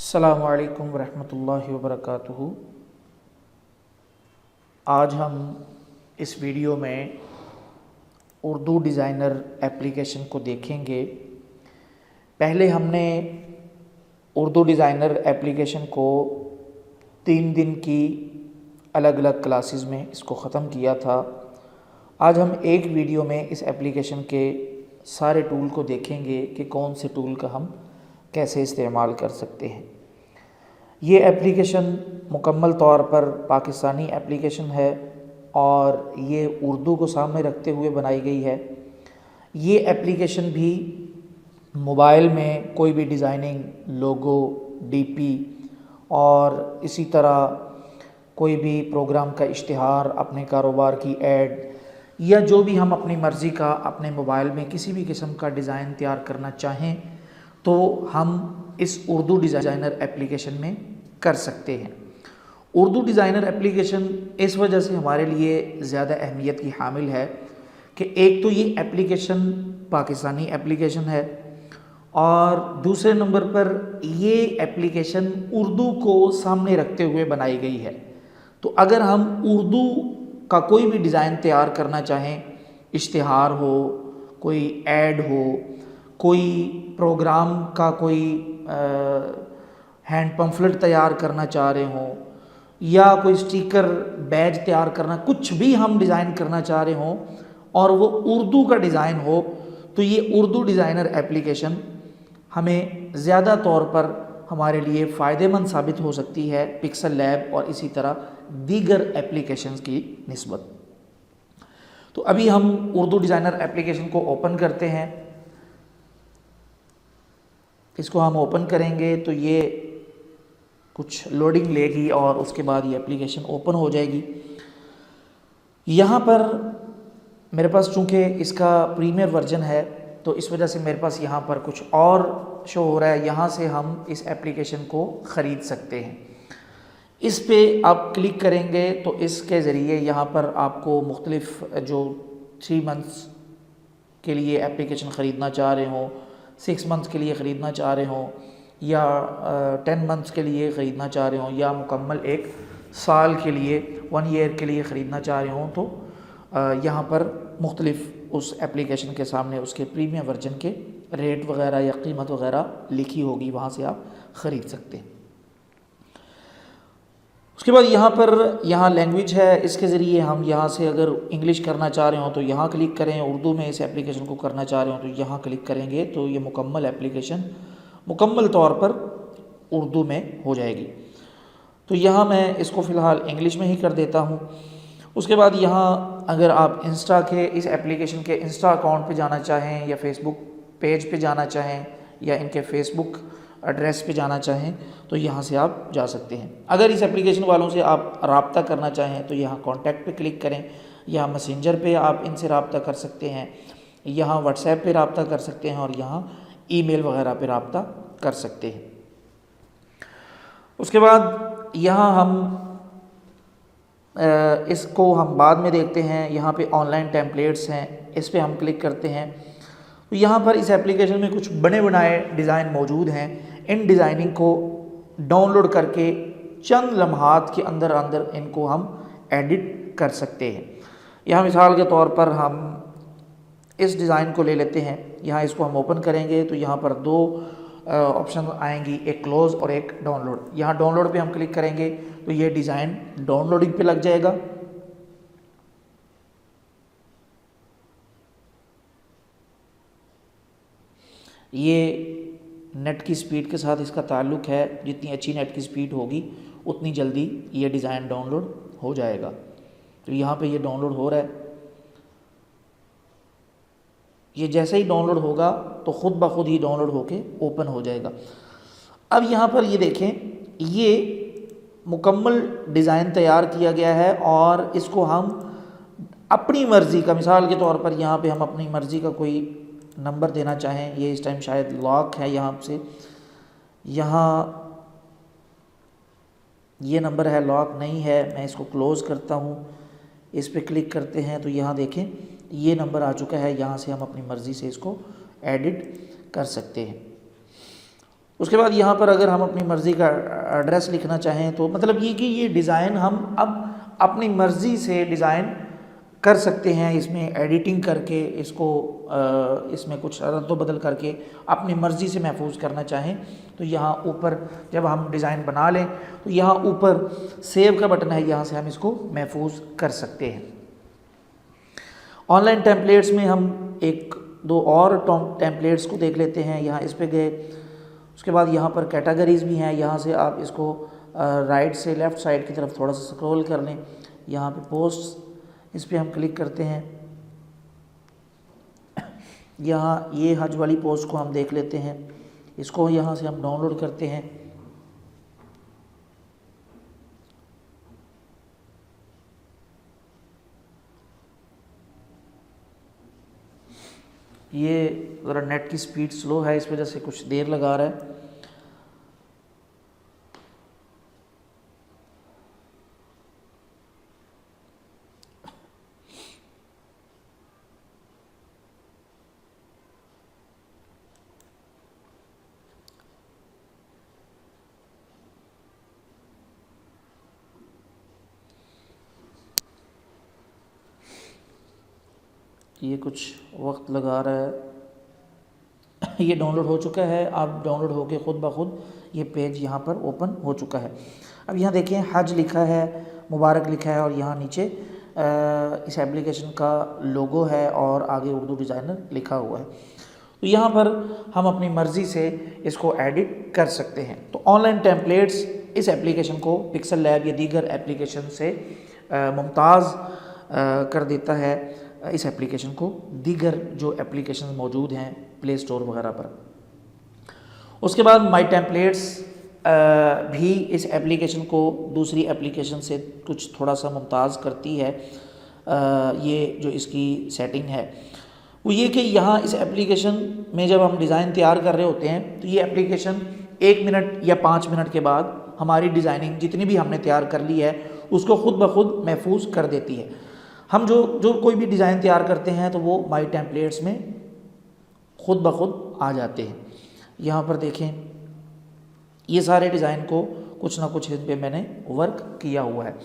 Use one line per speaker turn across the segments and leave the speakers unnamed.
अस्सलामु अलैकुम रहमतुल्लाहि व बरकातुहू। आज हम इस वीडियो में उर्दू डिज़ाइनर एप्लीकेशन को देखेंगे। पहले हमने उर्दू डिज़ाइनर एप्लीकेशन को 3 दिन की अलग अलग क्लासेस में इसको ख़त्म किया था। आज हम एक वीडियो में इस एप्लीकेशन के सारे टूल को देखेंगे कि कौन से टूल का हम कैसे इस्तेमाल कर सकते हैं। ये एप्लीकेशन मुकम्मल तौर पर पाकिस्तानी एप्लीकेशन है और ये उर्दू को सामने रखते हुए बनाई गई है। ये एप्लीकेशन भी मोबाइल में कोई भी डिज़ाइनिंग, लोगो, डीपी और इसी तरह कोई भी प्रोग्राम का इश्तिहार, अपने कारोबार की ऐड या जो भी हम अपनी मर्ज़ी का अपने मोबाइल में किसी भी किस्म का डिज़ाइन तैयार करना चाहें तो हम इस उर्दू डिज़ाइनर एप्लीकेशन में कर सकते हैं। उर्दू डिज़ाइनर एप्लीकेशन इस वजह से हमारे लिए ज़्यादा अहमियत की हामिल है कि एक तो ये एप्लीकेशन पाकिस्तानी एप्लीकेशन है और दूसरे नंबर पर ये एप्लीकेशन उर्दू को सामने रखते हुए बनाई गई है। तो अगर हम उर्दू का कोई भी डिज़ाइन तैयार करना चाहें, इश्तिहार हो, कोई ऐड हो, कोई प्रोग्राम का कोई हैंड पम्फलेट तैयार करना चाह रहे हों या कोई स्टिकर, बैज तैयार करना, कुछ भी हम डिज़ाइन करना चाह रहे हों और वो उर्दू का डिज़ाइन हो, तो ये उर्दू डिज़ाइनर एप्लीकेशन हमें ज़्यादा तौर पर हमारे लिए फ़ायदेमंद साबित हो सकती है पिक्सल लैब और इसी तरह दीगर एप्लीकेशंस की निस्बत। तो अभी हम उर्दू डिज़ाइनर एप्लीकेशन को ओपन करते हैं। इसको हम ओपन करेंगे तो ये कुछ लोडिंग लेगी और उसके बाद ये एप्लीकेशन ओपन हो जाएगी। यहाँ पर मेरे पास चूँकि इसका प्रीमियर वर्जन है तो इस वजह से मेरे पास यहाँ पर कुछ और शो हो रहा है। यहाँ से हम इस एप्लीकेशन को ख़रीद सकते हैं। इस पे आप क्लिक करेंगे तो इसके ज़रिए यहाँ पर आपको मुख्तलिफ़ जो 3 मंथ्स के लिए एप्लीकेशन ख़रीदना चाह रहे हों, 6 मंथ्स के लिए ख़रीदना चाह रहे हों या 10 मंथ्स के लिए ख़रीदना चाह रहे हों या मुकम्मल 1 साल के लिए 1 ईयर के लिए ख़रीदना चाह रहे हों तो यहाँ पर मुख्तलिफ़ उस एप्लीकेशन के सामने उसके प्रीमियम वर्जन के रेट वग़ैरह या कीमत वग़ैरह लिखी होगी, वहाँ से आप ख़रीद सकते हैं। उसके बाद यहाँ लैंग्वेज है। इसके ज़रिए हम यहाँ से अगर इंग्लिश करना चाह रहे हो तो यहाँ क्लिक करें, उर्दू में इस एप्लीकेशन को करना चाह रहे हो तो यहाँ क्लिक करेंगे तो ये मुकम्मल एप्लीकेशन मुकम्मल तौर पर उर्दू में हो जाएगी। तो यहाँ मैं इसको फ़िलहाल इंग्लिश में ही कर देता हूँ। उसके बाद यहाँ अगर आप इंस्टा के इस एप्लीकेशन के इंस्टा अकाउंट पे जाना चाहें या फेसबुक पेज पे जाना चाहें या इनके फेसबुक एड्रेस पे जाना चाहें तो यहाँ से आप जा सकते हैं। अगर इस एप्लीकेशन वालों से आप रब्ता करना चाहें तो यहाँ कॉन्टैक्ट पे क्लिक करें, यहाँ मैसेंजर पे आप इनसे रब्ता कर सकते हैं, यहाँ व्हाट्सएप पे रब्ता कर सकते हैं और यहाँ ईमेल वगैरह पे रब्ता कर सकते हैं। उसके बाद यहाँ हम इसको हम बाद में देखते हैं। यहाँ पे ऑनलाइन टेम्पलेट्स हैं, इस पे हम क्लिक करते हैं तो यहाँ पर इस एप्लीकेशन में कुछ बने बनाए डिज़ाइन मौजूद हैं। इन डिज़ाइनिंग को डाउनलोड करके चंद लम्हात के अंदर अंदर इनको हम एडिट कर सकते हैं। यहाँ मिसाल के तौर पर हम इस डिज़ाइन को ले लेते हैं। यहाँ इसको हम ओपन करेंगे तो यहाँ पर 2 ऑप्शन आएंगी, एक क्लोज़ और एक डाउनलोड। यहाँ डाउनलोड पे हम क्लिक करेंगे तो ये डिज़ाइन डाउनलोडिंग पे लग जाएगा। ये नेट की स्पीड के साथ इसका ताल्लुक़ है, जितनी अच्छी नेट की स्पीड होगी उतनी जल्दी ये डिज़ाइन डाउनलोड हो जाएगा। तो यहाँ पे ये डाउनलोड हो रहा है। ये जैसे ही डाउनलोड होगा तो ख़ुद ब खुद ही डाउनलोड होके ओपन हो जाएगा। अब यहाँ पर ये देखें, ये मुकम्मल डिज़ाइन तैयार किया गया है और इसको हम अपनी मर्ज़ी का, मिसाल के तौर पर यहाँ पे हम अपनी मर्ज़ी का कोई नंबर देना चाहें। ये इस टाइम शायद लॉक है, यहाँ से यहाँ ये नंबर है, लॉक नहीं है। मैं इसको क्लोज़ करता हूँ, इस पर क्लिक करते हैं तो यहाँ देखें ये नंबर आ चुका है। यहाँ से हम अपनी मर्ज़ी से इसको एडिट कर सकते हैं। उसके बाद यहाँ पर अगर हम अपनी मर्ज़ी का एड्रेस लिखना चाहें तो मतलब ये कि ये डिज़ाइन हम अब अपनी मर्ज़ी से डिज़ाइन कर सकते हैं, इसमें एडिटिंग करके इसको इसमें कुछ रद्द बदल करके अपनी मर्ज़ी से महफूज करना चाहें तो यहाँ ऊपर जब हम डिज़ाइन बना लें तो यहाँ ऊपर सेव का बटन है, यहाँ से हम इसको महफूज कर सकते हैं। ऑनलाइन टेम्पलेट्स में हम एक दो और टेम्पलेट्स को देख लेते हैं। यहाँ इस पे गए, उसके बाद यहाँ पर कैटेगरीज़ भी हैं, यहाँ से आप इसको राइट से लेफ़्ट साइड की तरफ थोड़ा सा स्क्रॉल कर लें। यहाँ पे पोस्ट्स, इस पे हम क्लिक करते हैं। यहाँ ये हज वाली पोस्ट को हम देख लेते हैं, इसको यहाँ से हम डाउनलोड करते हैं। ये ज़रा नेट की स्पीड स्लो है, इस वजह से कुछ देर लगा रहा है। ये कुछ वक्त लगा रहा है। ये डाउनलोड हो चुका है, आप डाउनलोड होके ख़ुद ब खुद ये पेज यहाँ पर ओपन हो चुका है। अब यहाँ देखें हज लिखा है, मुबारक लिखा है और यहाँ नीचे इस एप्लीकेशन का लोगो है और आगे उर्दू डिज़ाइनर लिखा हुआ है। तो यहाँ पर हम अपनी मर्ज़ी से इसको एडिट कर सकते हैं। तो ऑनलाइन टेम्पलेट्स इस एप्लीकेशन को पिक्सल लैब या दीगर एप्लीकेशन से मुमताज़ कर देता है, इस एप्लीकेशन को दीगर जो एप्लीकेशन मौजूद हैं प्ले स्टोर वगैरह पर। उसके बाद माई टेम्पलेट्स भी इस एप्लीकेशन को दूसरी एप्लीकेशन से कुछ थोड़ा सा मुमताज़ करती है। ये जो इसकी सेटिंग है वो ये कि यहाँ इस एप्लीकेशन में जब हम डिज़ाइन तैयार कर रहे होते हैं तो ये एप्लीकेशन 1 मिनट या 5 मिनट के बाद हमारी डिज़ाइनिंग जितनी भी हमने तैयार कर ली है उसको ख़ुद ब खुद महफूज कर देती है। हम जो कोई भी डिज़ाइन तैयार करते हैं तो वो माई टेम्पलेट्स में ख़ुद ब खुद आ जाते हैं। यहाँ पर देखें, ये सारे डिज़ाइन को कुछ ना कुछ इन पे मैंने वर्क किया हुआ है।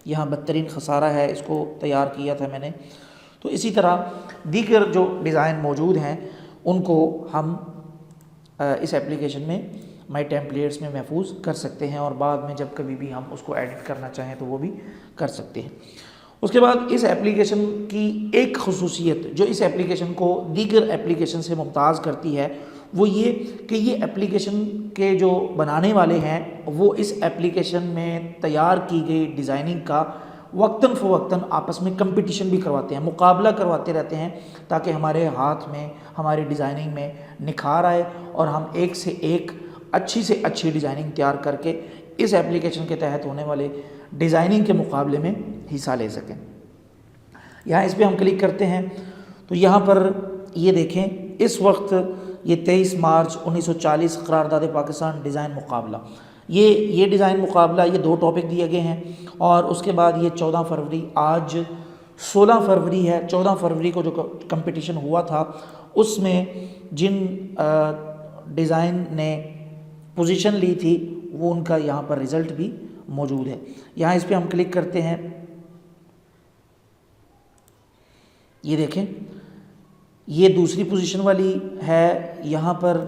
यहाँ बदतरीन खसारा है, इसको तैयार किया था मैंने। तो इसी तरह दीगर जो डिज़ाइन मौजूद हैं उनको हम इस एप्लीकेशन में माई टेम्पलेट्स में महफूज कर सकते हैं और बाद में जब कभी भी हम उसको एडिट करना चाहें तो वो भी कर सकते हैं। उसके बाद इस एप्लीकेशन की एक खसूसियत जो इस एप्लीकेशन को दीगर एप्लीकेशन से मुमताज़ करती है वो ये कि ये एप्लीकेशन के जो बनाने वाले हैं वो इस एप्लीकेशन में तैयार की गई डिज़ाइनिंग का वक्तन फ़वक्तन आपस में कंपटीशन भी करवाते हैं, मुकाबला करवाते रहते हैं ताकि हमारे हाथ में हमारी डिज़ाइनिंग में निखार आए और हम एक से एक अच्छी से अच्छी डिज़ाइनिंग तैयार करके इस एप्लीकेशन के तहत होने वाले डिज़ाइनिंग के मुकाबले में हिस्सा ले सकें। यहाँ इस पर हम क्लिक करते हैं तो यहाँ पर ये देखें, इस वक्त ये 23 मार्च 1940 करारदाद पाकिस्तान डिज़ाइन मुकाबला, ये डिज़ाइन मुकाबला, ये 2 टॉपिक दिए गए हैं। और उसके बाद ये 14 फरवरी, आज 16 फरवरी है, 14 फरवरी को जो कंपटीशन हुआ था उसमें जिन डिज़ाइन ने पोजीशन ली थी वो उनका यहाँ पर रिज़ल्ट भी मौजूद है। यहाँ इस पर हम क्लिक करते हैं, ये देखें ये दूसरी पोजीशन वाली है, यहाँ पर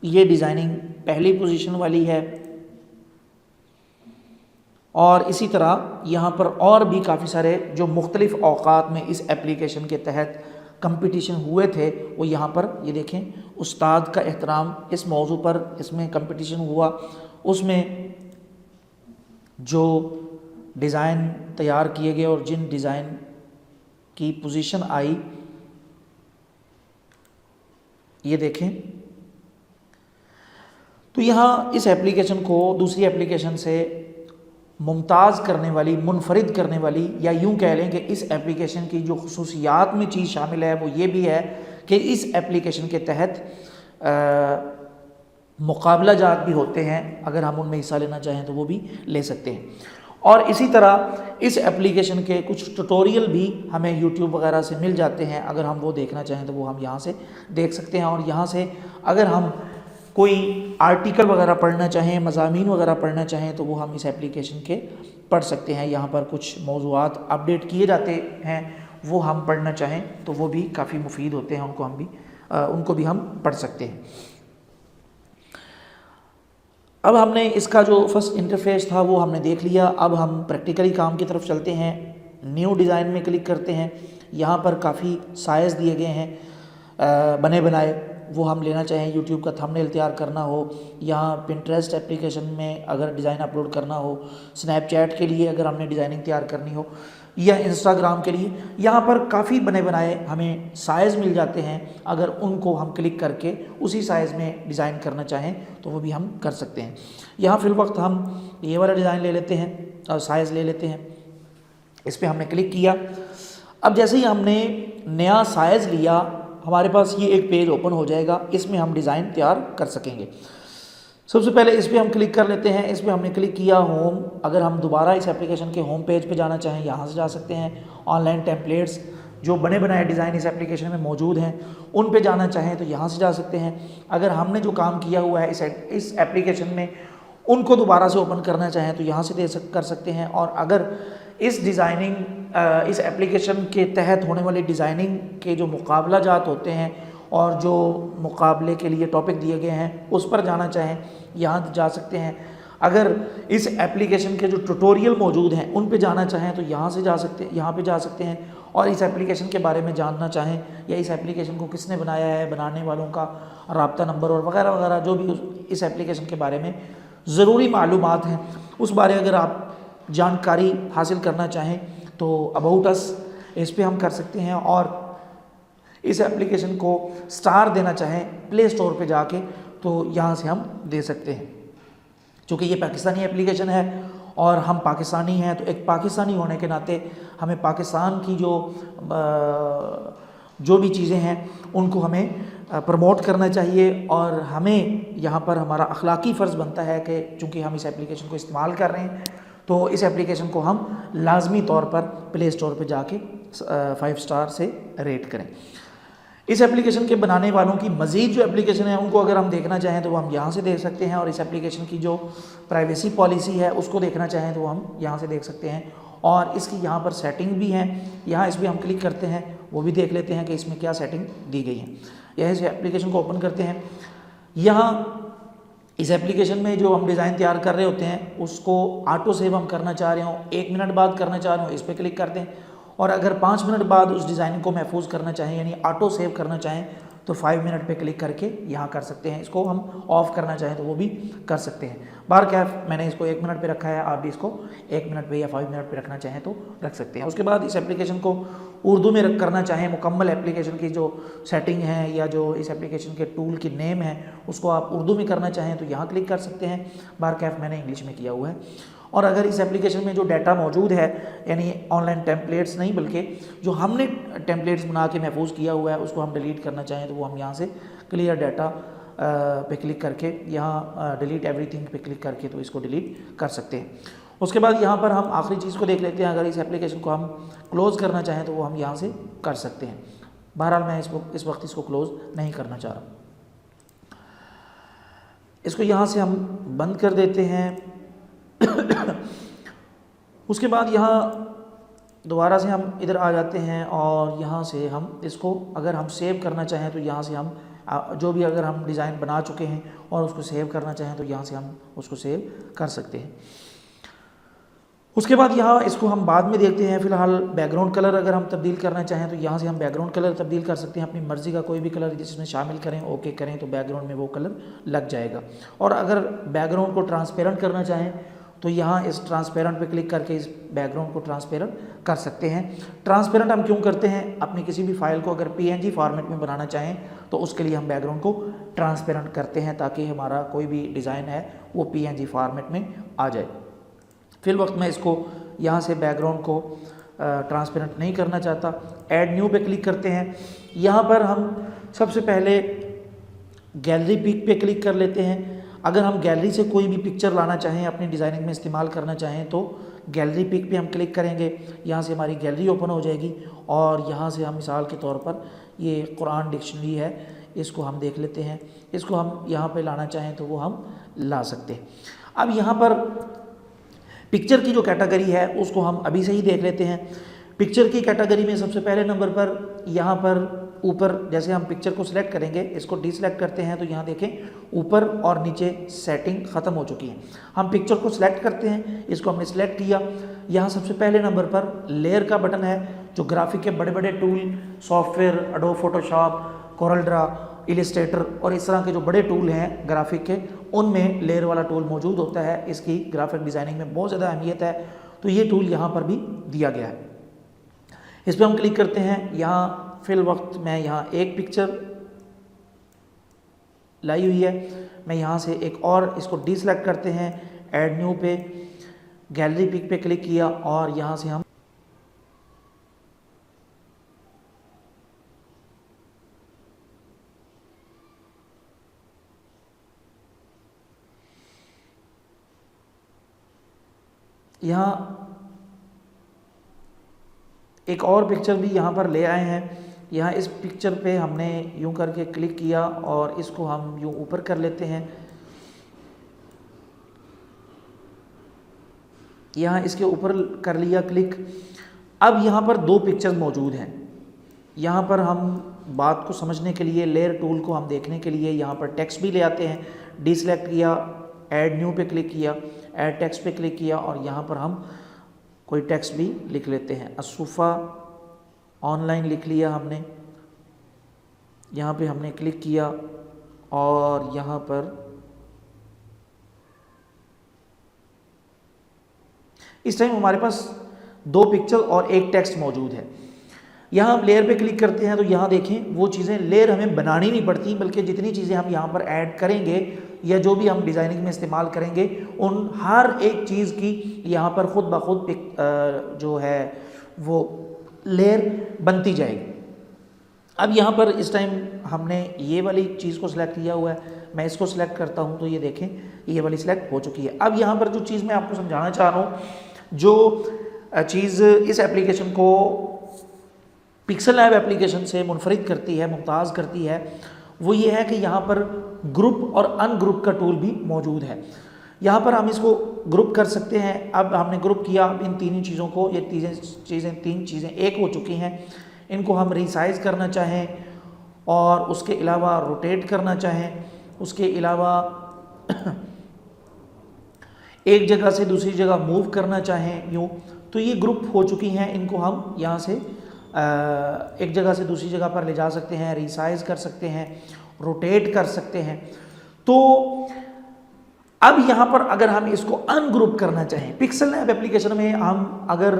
ये डिज़ाइनिंग पहली पोजीशन वाली है। और इसी तरह यहाँ पर और भी काफ़ी सारे जो मुख्तलिफ़ औक़ात में इस एप्लीकेशन के तहत कंपटीशन हुए थे वो यहाँ पर ये देखें, उस्ताद का एहतराम इस मौजू पर इसमें कंपटीशन हुआ। उसमें जो डिज़ाइन तैयार किए गए और जिन डिज़ाइन की पोजीशन आई ये देखें। तो यहाँ इस एप्लीकेशन को दूसरी एप्लीकेशन से मुमताज़ करने वाली, मुनफरिद करने वाली, या यूँ कह लें कि इस एप्लीकेशन की जो खुसूसियात में चीज़ शामिल है वो ये भी है कि इस एप्लीकेशन के तहत मुकाबला जात भी होते हैं, अगर हम उनमें हिस्सा लेना चाहें तो वो भी ले सकते हैं। और इसी तरह इस एप्लीकेशन के कुछ ट्यूटोरियल भी हमें यूट्यूब वगैरह से मिल जाते हैं, अगर हम वो देखना चाहें तो वो हम यहाँ से देख सकते हैं। और यहाँ से अगर हम कोई आर्टिकल वगैरह पढ़ना चाहें, मज़ामीन वगैरह पढ़ना चाहें तो वो हम इस एप्लीकेशन के पढ़ सकते हैं। यहाँ पर कुछ मौज़ूआत अपडेट किए जाते हैं, वो हम पढ़ना चाहें तो वो भी काफ़ी मुफीद होते हैं, उनको भी हम पढ़ सकते हैं। अब हमने इसका जो फर्स्ट इंटरफेस था वो हमने देख लिया। अब हम प्रैक्टिकली काम की तरफ चलते हैं। न्यू डिज़ाइन में क्लिक करते हैं। यहाँ पर काफ़ी साइज़ दिए गए हैं बने बनाए, वो हम लेना चाहें, यूट्यूब का थंबनेल तैयार करना हो, यहाँ पिंटरेस्ट एप्लीकेशन में अगर डिज़ाइन अपलोड करना हो, स्नैपचैट के लिए अगर हमने डिज़ाइनिंग तैयार करनी हो, या इंस्टाग्राम के लिए, यहाँ पर काफ़ी बने बनाए हमें साइज़ मिल जाते हैं। अगर उनको हम क्लिक करके उसी साइज़ में डिज़ाइन करना चाहें तो वो भी हम कर सकते हैं। यहाँ फिल वक्त हम ये वाला डिज़ाइन ले लेते हैं और साइज़ ले लेते हैं। इस पर हमने क्लिक किया। अब जैसे ही हमने नया साइज़ लिया, हमारे पास ये एक पेज ओपन हो जाएगा, इसमें हम डिज़ाइन तैयार कर सकेंगे। सबसे पहले इस पर हम क्लिक कर लेते हैं। इस पर हमने क्लिक किया होम। अगर हम दोबारा इस एप्लीकेशन के होम पेज पे जाना चाहें, यहाँ से जा सकते हैं। ऑनलाइन टेम्पलेट्स जो बने बनाए डिज़ाइन इस एप्लीकेशन में मौजूद हैं, उन पे जाना चाहें तो यहाँ से जा सकते हैं। अगर हमने जो काम किया हुआ है इस एप्लीकेशन में, उनको दोबारा से ओपन करना चाहें तो यहाँ से कर सकते हैं। और अगर इस एप्लीकेशन के तहत होने वाली डिज़ाइनिंग के जो मुकाबला जात होते हैं और जो मुकाबले के लिए टॉपिक दिए गए हैं, उस पर जाना चाहें, यहाँ जा सकते हैं। अगर इस एप्लीकेशन के जो ट्यूटोरियल मौजूद हैं उन पे जाना चाहें तो यहाँ पे जा सकते हैं। और इस एप्लीकेशन के बारे में जानना चाहें या इस एप्लीकेशन को किसने बनाया है, बनाने वालों का राब्ता नंबर और वगैरह वगैरह, जो भी इस एप्लीकेशन के बारे में ज़रूरी मालूमात हैं, उस बारे अगर आप जानकारी हासिल करना चाहें तो अबाउट अस इस पर हम कर सकते हैं। और इस एप्लीकेशन को स्टार देना चाहें प्ले स्टोर पे जाके तो यहाँ से हम दे सकते हैं। चूँकि ये पाकिस्तानी एप्लीकेशन है और हम पाकिस्तानी हैं, तो एक पाकिस्तानी होने के नाते हमें पाकिस्तान की जो भी चीज़ें हैं उनको हमें प्रमोट करना चाहिए। और हमें यहाँ पर हमारा अखलाकी फ़र्ज़ बनता है कि चूँकि हम इस एप्लीकेशन को इस्तेमाल कर रहे हैं तो इस एप्लीकेशन को हम लाजमी तौर पर प्ले स्टोर पर जाके 5 स्टार से रेट करें। इस एप्लीकेशन के बनाने वालों की मज़ीद जो एप्लीकेशन है उनको अगर हम देखना चाहें तो वो हम यहाँ से देख सकते हैं। और इस एप्लीकेशन की जो प्राइवेसी पॉलिसी है उसको देखना चाहें तो हम यहाँ से देख सकते हैं। और इसकी यहाँ पर सेटिंग भी हैं, यहाँ इस पर हम क्लिक करते हैं, वो भी देख लेते हैं कि इसमें क्या सेटिंग दी गई है। यह इस एप्लीकेशन को ओपन करते हैं। यहाँ इस एप्लीकेशन में जो हम डिज़ाइन तैयार कर रहे होते हैं उसको ऑटो सेव हम करना चाह रहे हो, 1 मिनट बाद करना चाह रहे हो, इस पर क्लिक कर दें। और अगर 5 मिनट बाद उस डिज़ाइन को महफूज करना चाहें यानी ऑटो सेव करना चाहें तो 5 मिनट पे क्लिक करके यहाँ कर सकते हैं। इसको हम ऑफ़ करना चाहें तो वो भी कर सकते हैं। बार क्या मैंने इसको 1 मिनट पे रखा है, आप भी इसको 1 मिनट पे या 5 मिनट पे रखना चाहें तो रख सकते हैं। उसके बाद इस एप्लीकेशन को उर्दू में करना चाहें, मुकम्मल एप्लीकेशन की जो सेटिंग है या जो इस एप्लीकेशन के टूल की नेम है उसको आप उर्दू में करना चाहें तो यहाँ क्लिक कर सकते हैं। बार कैफ मैंने इंग्लिश में किया हुआ है। और अगर इस एप्लीकेशन में जो डाटा मौजूद है यानी ऑनलाइन टेम्पलेट्स नहीं बल्कि जो हमने टेम्पलेट्स बना के महफूज किया हुआ है उसको हम डिलीट करना चाहें तो वो हम यहाँ से क्लियर डाटा पे क्लिक करके यहाँ डिलीट एवरीथिंग पे क्लिक करके तो इसको डिलीट कर सकते हैं। उसके बाद यहाँ पर हम आखिरी चीज़ को देख लेते हैं। अगर इस एप्लीकेशन को हम क्लोज़ करना चाहें तो वो हम यहाँ से कर सकते हैं। बहरहाल मैं इस वक्त इसको क्लोज़ नहीं करना चाह रहा। इसको यहाँ से हम बंद कर देते हैं। उसके बाद यहाँ दोबारा से हम इधर आ जाते हैं और यहाँ से हम इसको अगर हम सेव करना चाहें तो यहाँ से हम जो भी अगर हम डिज़ाइन बना चुके हैं और उसको सेव करना चाहें तो यहाँ से हम उसको सेव कर सकते हैं। उसके बाद यहाँ इसको हम बाद में देखते हैं। फ़िलहाल बैकग्राउंड कलर अगर हम तब्दील करना चाहें तो यहाँ से हम बैकग्राउंड कलर तब्दील कर सकते हैं। अपनी मर्ज़ी का कोई भी कलर जिसमें शामिल करें, ओके करें तो बैकग्राउंड में वो कलर लग जाएगा। और अगर बैकग्राउंड को ट्रांसपेरेंट करना चाहें तो यहाँ इस ट्रांसपेरेंट पे क्लिक करके इस बैकग्राउंड को ट्रांसपेरेंट कर सकते हैं। ट्रांसपेरेंट हम क्यों करते हैं? अपनी किसी भी फाइल को अगर PNG फॉर्मेट में बनाना चाहें तो उसके लिए हम बैकग्राउंड को ट्रांसपेरेंट करते हैं ताकि हमारा कोई भी डिज़ाइन है वो PNG फॉर्मेट में आ जाए। फिर वक्त मैं इसको यहाँ से बैकग्राउंड को ट्रांसपेरेंट नहीं करना चाहता। ऐड न्यू पे क्लिक करते हैं। यहाँ पर हम सबसे पहले गैलरी पिक पे क्लिक कर लेते हैं। अगर हम गैलरी से कोई भी पिक्चर लाना चाहें, अपनी डिज़ाइनिंग में इस्तेमाल करना चाहें तो गैलरी पिक पे हम क्लिक करेंगे। यहाँ से हमारी गैलरी ओपन हो जाएगी और यहाँ से हम मिसाल के तौर पर ये कुरान डिक्शनरी है, इसको हम देख लेते हैं। इसको हम यहाँ पे लाना चाहें तो वो हम ला सकते हैं। अब यहाँ पर पिक्चर की जो कैटेगरी है उसको हम अभी से ही देख लेते हैं। पिक्चर की कैटेगरी में सबसे पहले नंबर पर यहाँ पर ऊपर, जैसे हम पिक्चर को सिलेक्ट करेंगे, इसको डीसिलेक्ट करते हैं तो यहाँ देखें ऊपर और नीचे सेटिंग ख़त्म हो चुकी है। हम पिक्चर को सिलेक्ट करते हैं, इसको हमने सिलेक्ट किया। यहाँ सबसे पहले नंबर पर लेयर का बटन है, जो ग्राफिक के बड़े बड़े tool, software, adobe Photoshop, Corel Draw, Illustrator और इस तरह के जो बड़े टूल हैं ग्राफिक के, उनमें लेयर वाला टूल मौजूद होता है। इसकी ग्राफिक डिज़ाइनिंग में बहुत ज़्यादा अहमियत है, तो ये टूल यहाँ पर भी दिया गया है। इस पर हम क्लिक करते हैं। यहाँ फिल वक्त मैं यहाँ एक पिक्चर लाई हुई है, मैं यहाँ से एक और, इसको डीसेलेक्ट करते हैं, ऐड न्यू पे, गैलरी पिक पे क्लिक किया और यहाँ से हम यहाँ एक और पिक्चर भी यहाँ पर ले आए हैं। यहाँ इस पिक्चर पे हमने यूं करके क्लिक किया और इसको हम यूं ऊपर कर लेते हैं। यहाँ इसके ऊपर कर लिया क्लिक। अब यहाँ पर दो पिक्चर्स मौजूद हैं। यहाँ पर हम बात को समझने के लिए, लेयर टूल को हम देखने के लिए यहाँ पर टेक्स्ट भी ले आते हैं। डीसेलेक्ट किया, ऐड न्यू पे क्लिक किया, ऐड टेक्स्ट पे क्लिक किया और यहाँ पर हम कोई टेक्स्ट भी लिख लेते हैं। असुफा ऑनलाइन लिख लिया हमने। यहाँ पे हमने क्लिक किया और यहाँ पर इस टाइम हमारे पास दो पिक्चर और एक टेक्स्ट मौजूद है। यहाँ हम लेयर पे क्लिक करते हैं तो यहाँ देखें वो चीज़ें लेयर हमें बनानी नहीं पड़ती, बल्कि जितनी चीज़ें हम यहाँ पर ऐड करेंगे या जो भी हम डिज़ाइनिंग में इस्तेमाल करेंगे, उन हर एक चीज़ की यहाँ पर खुद ब खुद जो है वो लेयर बनती जाएगी। अब यहाँ पर इस टाइम हमने ये वाली चीज़ को सिलेक्ट किया हुआ है, मैं इसको सिलेक्ट करता हूँ तो ये देखें ये वाली सिलेक्ट हो चुकी है। अब यहाँ पर जो चीज़ मैं आपको समझाना चाह रहा हूँ, जो चीज़ इस एप्लीकेशन को पिक्सल लैब एप्लीकेशन से मुनफरिद करती है, मुमताज़ करती है, वो ये है कि यहाँ पर ग्रुप और अनग्रुप का टूल भी मौजूद है। यहाँ पर हम इसको ग्रुप कर सकते हैं। अब हमने ग्रुप किया, अब इन तीन चीज़ों को, ये तीन चीज़ें एक हो चुकी हैं। इनको हम रिसाइज करना चाहें और उसके अलावा रोटेट करना चाहें, उसके अलावा एक जगह से दूसरी जगह मूव करना चाहें यूँ, तो ये ग्रुप हो चुकी हैं। इनको हम यहाँ से एक जगह से दूसरी जगह पर ले जा सकते हैं, रिसाइज कर सकते हैं, रोटेट कर सकते हैं। तो अब यहाँ पर अगर हम इसको अनग्रुप करना चाहें, पिक्सल लैब एप्लीकेशन में हम अगर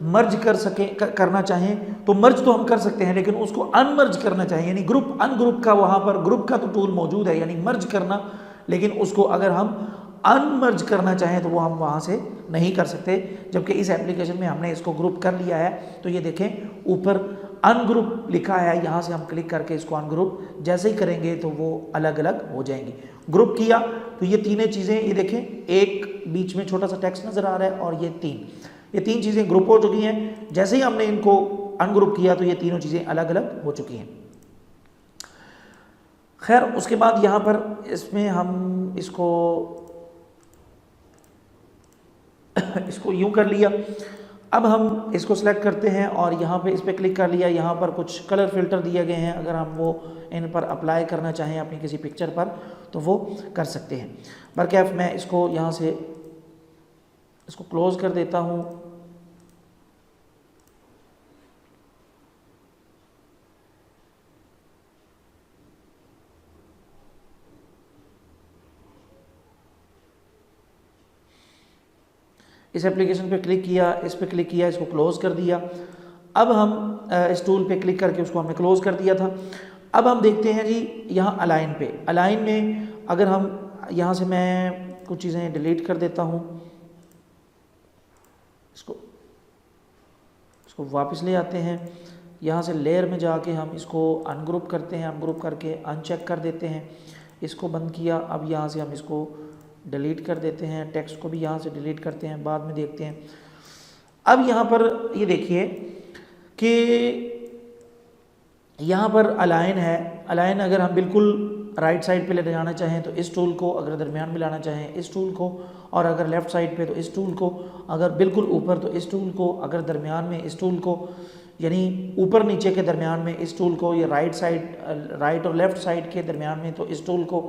मर्ज करना चाहें तो मर्ज तो हम कर सकते हैं, लेकिन उसको अनमर्ज करना चाहें, यानी ग्रुप अनग्रुप का, वहाँ पर ग्रुप का तो टूल मौजूद है यानी मर्ज करना, लेकिन उसको अगर हम अनमर्ज करना चाहें तो वो हम वहाँ से नहीं कर सकते। जबकि इस एप्लीकेशन में हमने इसको ग्रुप कर लिया है, तो ये देखें ऊपर अनग्रुप लिखा है, यहाँ से हम क्लिक करके इसको अनग्रुप जैसे ही करेंगे तो वो अलग अलग हो जाएंगी। ग्रुप किया तो ये तीनों चीज़ें, ये देखें एक बीच में छोटा सा टेक्स्ट नज़र आ रहा है और ये तीन चीज़ें ग्रुप हो चुकी हैं। जैसे ही हमने इनको अनग्रुप किया तो ये तीनों चीज़ें अलग अलग हो चुकी हैं। खैर उसके बाद यहाँ पर इसमें हम इसको यूं कर लिया। अब हम इसको सेलेक्ट करते हैं और यहाँ पे इस पर क्लिक कर लिया। यहाँ पर कुछ कलर फिल्टर दिए गए हैं, अगर हम वो इन पर अप्लाई करना चाहें अपनी किसी पिक्चर पर तो वो कर सकते हैं। बरकैफ मैं इसको यहाँ से इसको क्लोज़ कर देता हूँ। इस एप्लीकेशन पे क्लिक किया, इस पे क्लिक किया, इसको क्लोज़ कर दिया। अब हम इस टूल पे क्लिक करके उसको हमने क्लोज़ कर दिया था। अब हम देखते हैं जी यहाँ अलाइन पे, अलाइन में अगर हम यहाँ से, मैं कुछ चीज़ें डिलीट कर देता हूँ, इसको वापस ले आते हैं। यहाँ से लेयर में जाके हम इसको अनग्रुप करते हैं, अनग्रुप करके अनचेक कर देते हैं, इसको बंद किया। अब यहाँ से हम इसको डिलीट कर देते हैं, टेक्स्ट को भी यहाँ से डिलीट करते हैं, बाद में देखते हैं। अब यहाँ पर ये देखिए कि यहाँ पर अलाइन है, अलाइन अगर हम बिल्कुल राइट साइड पे ले जाना चाहें तो इस टूल को, अगर दरमियान में लाना चाहें इस टूल को, और अगर लेफ़्ट साइड पे तो इस टूल को, अगर बिल्कुल ऊपर तो इस टूल को, अगर दरमियान में इस टूल को, यानी ऊपर नीचे के दरमियान में इस टूल को, या राइट और लेफ़्ट साइड के दरमियान में तो इस टूल को,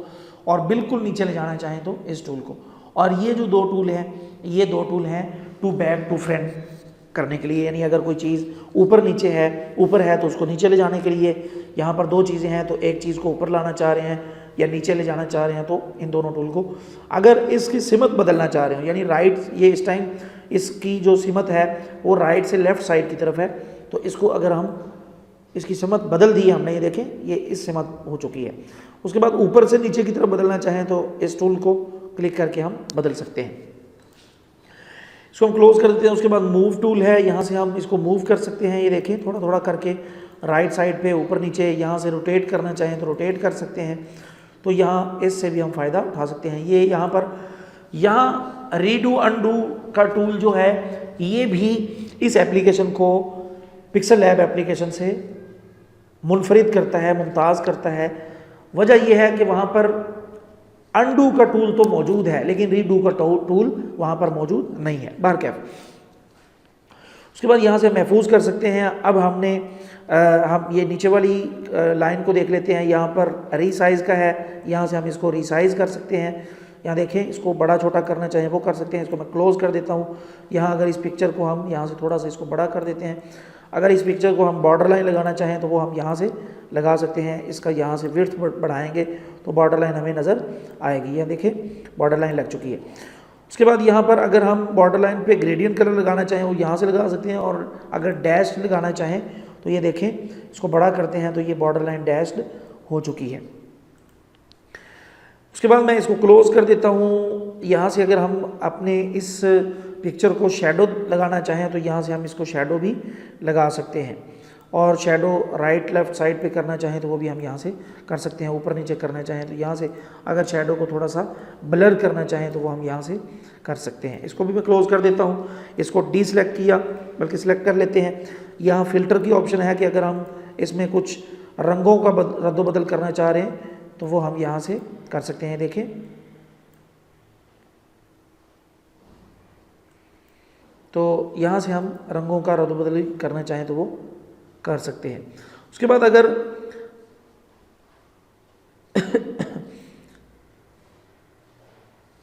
और बिल्कुल नीचे ले जाना चाहें तो इस टूल को। और ये जो दो टूल हैं, ये दो टूल हैं टू बैक टू फ्रंट करने के लिए, यानी अगर कोई चीज़ ऊपर नीचे है, ऊपर है तो उसको नीचे ले जाने के लिए, यहाँ पर दो चीज़ें हैं तो एक चीज़ को ऊपर लाना चाह रहे हैं या नीचे ले जाना चाह रहे हैं तो इन दोनों टूल को, अगर इसकी सिमत बदलना चाह रहे हो, यानी राइट, ये इस टाइम इसकी जो सिमत है वो राइट से लेफ़्ट साइड की तरफ है, तो इसको अगर हम इसकी सिमत बदल दी है हमने, ये देखें ये इस सिमत हो चुकी है। उसके बाद ऊपर से नीचे की तरफ बदलना चाहें तो इस टूल को क्लिक करके हम बदल सकते हैं। इसको हम क्लोज कर देते हैं। उसके बाद मूव टूल है, यहाँ से हम इसको मूव कर सकते हैं, ये देखें थोड़ा थोड़ा करके राइट साइड पे ऊपर नीचे, यहाँ से रोटेट करना चाहें तो रोटेट कर सकते हैं, तो यहाँ इससे भी हम फ़ायदा उठा सकते हैं। ये यहाँ पर यहाँ रीडू अनडू का टूल जो है ये भी इस एप्लीकेशन को पिक्सल लैब एप्लीकेशन से मुनफरिद करता है, मुमताज़ करता है। वजह यह है कि वहाँ पर अनडू का टूल तो मौजूद है लेकिन रीडू का टूल वहाँ पर मौजूद नहीं है। बाहर क्या, उसके बाद यहाँ से महफूज कर सकते हैं। अब हमने हम ये नीचे वाली लाइन को देख लेते हैं, यहाँ पर रीसाइज़ का है, यहाँ से हम इसको रीसाइज़ कर सकते हैं। यहाँ देखें, इसको बड़ा छोटा करना चाहें वो कर सकते हैं। इसको मैं क्लोज़ कर देता हूँ। यहाँ अगर इस पिक्चर को हम यहाँ से थोड़ा सा इसको बड़ा कर देते हैं, अगर इस पिक्चर को हम बॉर्डर लाइन लगाना चाहें तो वो हम यहाँ से लगा सकते हैं। इसका यहाँ से विड्थ बढ़ाएंगे तो बॉर्डर लाइन हमें नज़र आएगी। यह देखें बॉर्डर लाइन लग चुकी है। उसके बाद यहाँ पर अगर हम बॉर्डर लाइन पे ग्रेडियंट कलर लगाना चाहें वो यहाँ से लगा सकते हैं, और अगर डैश लगाना चाहें तो ये देखें इसको बड़ा करते हैं तो ये बॉर्डर लाइन डैश्ड हो चुकी है। उसके बाद मैं इसको क्लोज़ कर देता हूँ। यहाँ से अगर हम अपने इस पिक्चर को शैडो लगाना चाहें तो यहाँ से हम इसको शैडो भी लगा सकते हैं, और शैडो राइट लेफ़्ट साइड पे करना चाहें तो वो भी हम यहाँ से कर सकते हैं। ऊपर नीचे करना चाहें तो यहाँ से, अगर शैडो को थोड़ा सा ब्लर करना चाहें तो वो हम यहाँ से कर सकते हैं। इसको भी मैं क्लोज़ कर देता हूँ। इसको डीसेलेक्ट किया, बल्कि सिलेक्ट कर लेते हैं। यहाँ फ़िल्टर की ऑप्शन है कि अगर हम इसमें कुछ रंगों का रद्दोबदल करना चाह रहे हैं तो वो हम यहाँ से कर सकते हैं। देखें, तो यहाँ से हम रंगों का रद्दोबदल करना चाहें तो वो कर सकते हैं। उसके बाद अगर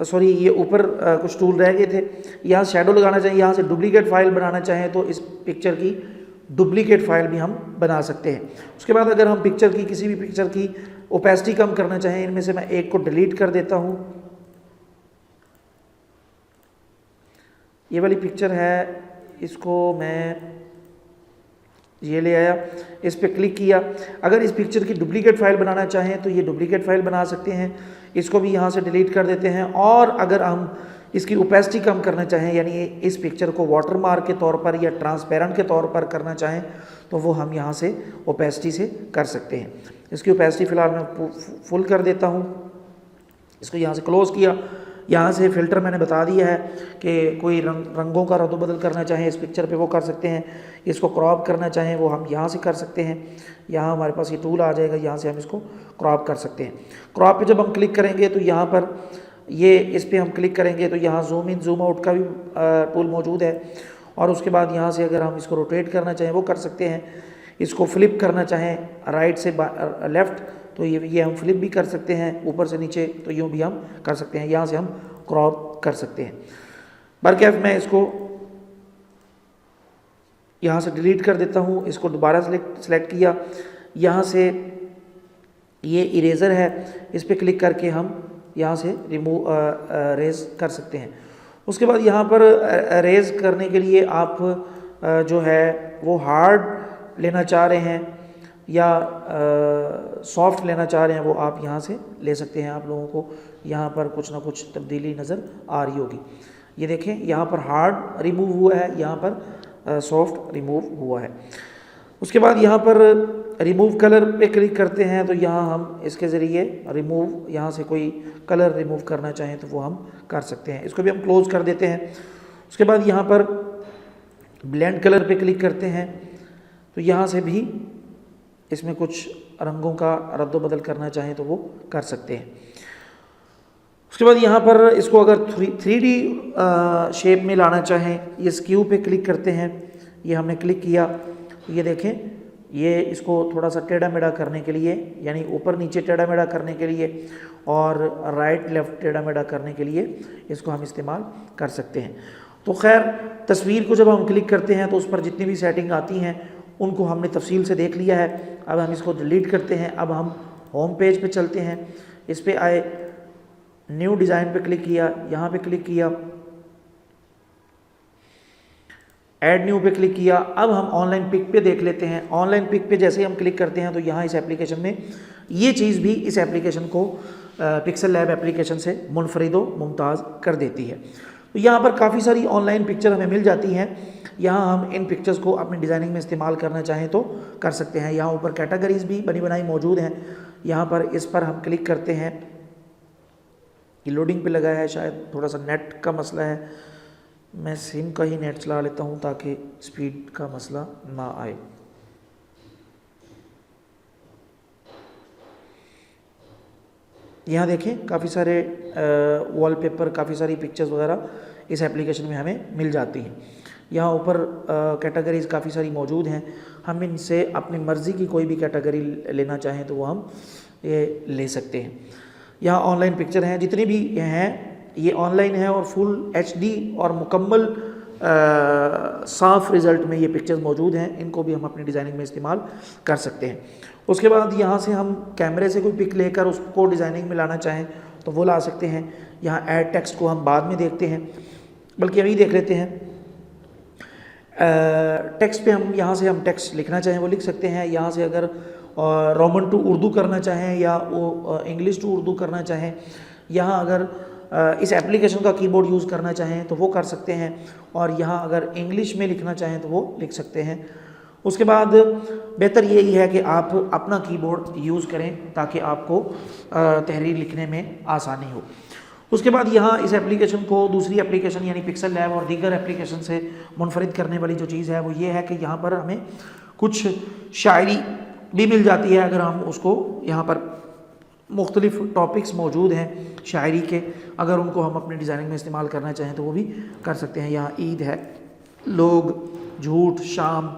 सॉरी, ये ऊपर कुछ टूल रह गए थे। यहाँ शैडो लगाना चाहिए, यहाँ से डुप्लीकेट फाइल बनाना चाहें तो इस पिक्चर की डुप्लीकेट फाइल भी हम बना सकते हैं। उसके बाद अगर हम पिक्चर की, किसी भी पिक्चर की ओपेसिटी कम करना चाहें, इनमें से मैं एक को डिलीट कर देता हूँ। ये वाली पिक्चर है, इसको मैं ये ले आया, इस पर क्लिक किया। अगर इस पिक्चर की डुप्लीकेट फ़ाइल बनाना चाहें तो ये डुप्लीकेट फ़ाइल बना सकते हैं। इसको भी यहाँ से डिलीट कर देते हैं। और अगर हम इसकी ओपेसिटी कम करना चाहें, यानी इस पिक्चर को वाटरमार्क के तौर पर या ट्रांसपेरेंट के तौर पर करना चाहें तो वो हम यहाँ से ओपेसिटी से कर सकते हैं। इसकी ओपेसिटी फ़िलहाल मैं फुल कर देता हूँ। इसको यहाँ से क्लोज़ किया। यहाँ से फ़िल्टर मैंने बता दिया है कि कोई रंगों का रद्दोबदल करना चाहें इस पिक्चर पे वो कर सकते हैं। इसको क्रॉप करना चाहें वो हम यहाँ से कर सकते हैं। यहाँ हमारे पास ये टूल आ जाएगा, यहाँ से हम इसको क्रॉप कर सकते हैं। क्रॉप पे जब हम क्लिक करेंगे तो यहाँ पर ये इस पर हम क्लिक करेंगे तो यहाँ जूम इन जूम आउट का भी टूल मौजूद है। और उसके बाद यहाँ से अगर हम इसको रोटेट करना चाहें वो कर सकते हैं। इसको फ्लिप करना चाहें राइट से लेफ़्ट तो ये हम फ्लिप भी कर सकते हैं, ऊपर से नीचे तो यूँ भी हम कर सकते हैं। यहाँ से हम क्रॉप कर सकते हैं। बरकैफ मैं इसको यहाँ से डिलीट कर देता हूँ। इसको दोबारा सेलेक्ट किया। यहाँ से ये इरेज़र है, इस पर क्लिक करके हम यहाँ से रेज़ कर सकते हैं। उसके बाद यहाँ पर रेज़ करने के लिए आप जो है वो हार्ड लेना चाह रहे हैं या सॉफ्ट लेना चाह रहे हैं वो आप यहाँ से ले सकते हैं। आप लोगों को यहाँ पर कुछ ना कुछ तब्दीली नज़र आ रही होगी। ये देखें, यहाँ पर हार्ड रिमूव हुआ है, यहाँ पर सॉफ्ट रिमूव हुआ है। उसके बाद यहाँ पर रिमूव कलर पे क्लिक करते हैं तो यहाँ हम इसके ज़रिए रिमूव, यहाँ से कोई कलर रिमूव करना चाहें तो वो हम कर सकते हैं। इसको भी हम क्लोज़ कर देते हैं। उसके बाद यहाँ पर ब्लेंड कलर पे क्लिक करते हैं तो यहाँ से भी इसमें कुछ रंगों का रद्द बदल करना चाहें तो वो कर सकते हैं। उसके बाद यहाँ पर इसको अगर 3D शेप में लाना चाहें, ये स्क्यू पे क्लिक करते हैं, ये हमने क्लिक किया तो ये देखें, ये इसको थोड़ा सा टेढ़ा मेढ़ा करने के लिए, यानी ऊपर नीचे टेढ़ा मेढ़ा करने के लिए और राइट लेफ़्ट टेढ़ा मेढ़ा करने के लिए इसको हम इस्तेमाल कर सकते हैं। तो खैर, तस्वीर को जब हम क्लिक करते हैं तो उस पर जितनी भी सेटिंग आती हैं उनको हमने तफसील से देख लिया है। अब हम इसको डिलीट करते हैं। अब हम होम पेज पे चलते हैं, इस पे आए, न्यू डिज़ाइन पे क्लिक किया, यहाँ पे क्लिक किया, ऐड न्यू पे क्लिक किया। अब हम ऑनलाइन पिक पे देख लेते हैं। ऑनलाइन पिक पे जैसे हम क्लिक करते हैं तो यहाँ इस एप्लीकेशन में ये चीज़ भी इस एप्लीकेशन को पिक्सल लैब एप्लीकेशन से मुनफरिद व मुमताज़ कर देती है। तो यहाँ पर काफ़ी सारी ऑनलाइन पिक्चर हमें मिल जाती हैं। यहाँ हम इन पिक्चर्स को अपनी डिज़ाइनिंग में इस्तेमाल करना चाहें तो कर सकते हैं। यहाँ ऊपर कैटेगरीज भी बनी बनाई मौजूद हैं। यहाँ पर इस पर हम क्लिक करते हैं, ये लोडिंग पे लगा है, शायद थोड़ा सा नेट का मसला है। मैं सिम का ही नेट चला लेता हूँ ताकि स्पीड का मसला ना आए। यहाँ देखें, काफ़ी सारे वॉलपेपर, काफ़ी सारी पिक्चर्स वगैरह इस एप्लीकेशन में हमें मिल जाती हैं। यहाँ ऊपर कैटेगरीज काफ़ी सारी मौजूद हैं। हम इनसे अपनी मर्ज़ी की कोई भी कैटेगरी लेना चाहें तो वो हम ये ले सकते हैं। यहाँ ऑनलाइन पिक्चर हैं, जितनी भी हैं ये ऑनलाइन है और फुल HD और मुकम्मल साफ़ रिज़ल्ट में ये पिक्चर्स मौजूद हैं। इनको भी हम अपनी डिज़ाइनिंग में इस्तेमाल कर सकते हैं। उसके बाद यहाँ से हम कैमरे से कोई पिक लेकर उसको डिज़ाइनिंग में लाना चाहें तो वो ला सकते हैं। यहाँ ऐड टेक्स्ट को हम बाद में देखते हैं, बल्कि अभी देख लेते हैं। टेक्स्ट पे हम यहाँ से हम टेक्स्ट लिखना चाहें वो लिख सकते हैं। यहाँ से अगर रोमन टू उर्दू करना चाहें या वो इंग्लिश टू उर्दू करना चाहें, यहाँ अगर इस एप्लीकेशन का कीबोर्ड यूज़ करना चाहें तो वो कर सकते हैं, और यहाँ अगर इंग्लिश में लिखना चाहें तो वो लिख सकते हैं। उसके बाद बेहतर यही है कि आप अपना कीबोर्ड यूज़ करें ताकि आपको तहरीर लिखने में आसानी हो। उसके बाद यहाँ इस एप्लीकेशन को दूसरी एप्लीकेशन यानी पिक्सल लैब और दीगर एप्लीकेशन से मुनफरिद करने वाली जो चीज़ है वो ये है कि यहाँ पर हमें कुछ शायरी भी मिल जाती है। अगर हम उसको, यहाँ पर मुख्तलिफ़ टॉपिक्स मौजूद हैं शायरी के, अगर उनको हम अपनी डिज़ाइनिंग में इस्तेमाल करना चाहें तो वो भी कर सकते हैं। यहाँ ईद है, लोग, झूठ, शाम,